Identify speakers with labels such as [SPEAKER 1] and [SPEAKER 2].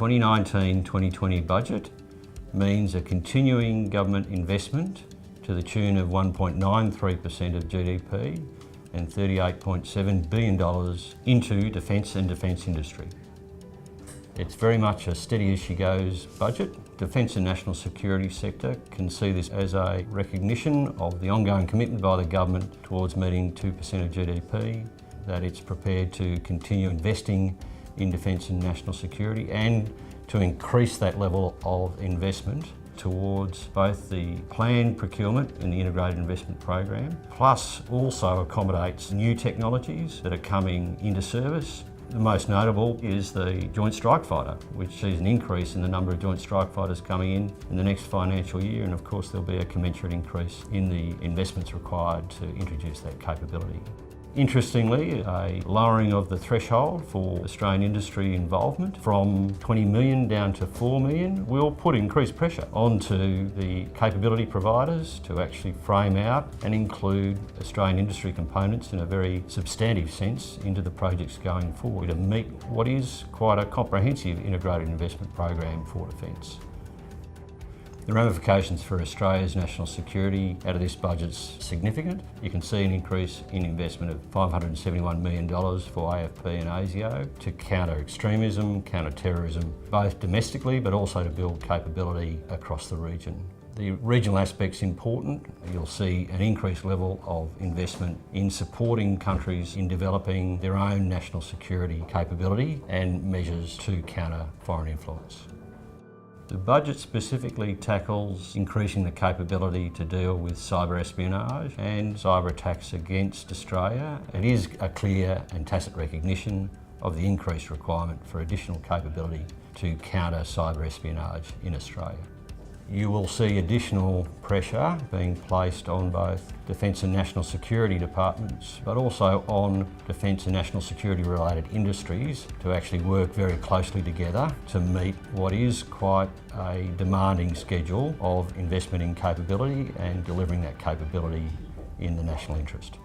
[SPEAKER 1] 2019-2020 budget means a continuing government investment to the tune of 1.93% of GDP and $38.7 billion into defence and defence industry. It's very much a steady as she goes budget. Defence and national security sector can see this as a recognition of the ongoing commitment by the government towards meeting 2% of GDP, that it's prepared to continue investing in defence and national security and to increase that level of investment towards both the planned procurement in the integrated investment program, plus also accommodates new technologies that are coming into service. The most notable is the Joint Strike Fighter, which sees an increase in the number of Joint Strike Fighters coming in the next financial year, and of course there'll be a commensurate increase in the investments required to introduce that capability. Interestingly, a lowering of the threshold for Australian industry involvement from 20 million down to 4 million will put increased pressure onto the capability providers to actually frame out and include Australian industry components in a very substantive sense into the projects going forward to meet what is quite a comprehensive integrated investment program for defence. The ramifications for Australia's national security out of this budget's significant. You can see an increase in investment of $571 million for AFP and ASIO to counter extremism, counter terrorism, both domestically but also to build capability across the region. The regional aspect's important. You'll see an increased level of investment in supporting countries in developing their own national security capability and measures to counter foreign influence. The budget specifically tackles increasing the capability to deal with cyber espionage and cyber attacks against Australia. It is a clear and tacit recognition of the increased requirement for additional capability to counter cyber espionage in Australia. You will see additional pressure being placed on both Defence and National Security departments, but also on Defence and National Security related industries to actually work very closely together to meet what is quite a demanding schedule of investment in capability and delivering that capability in the national interest.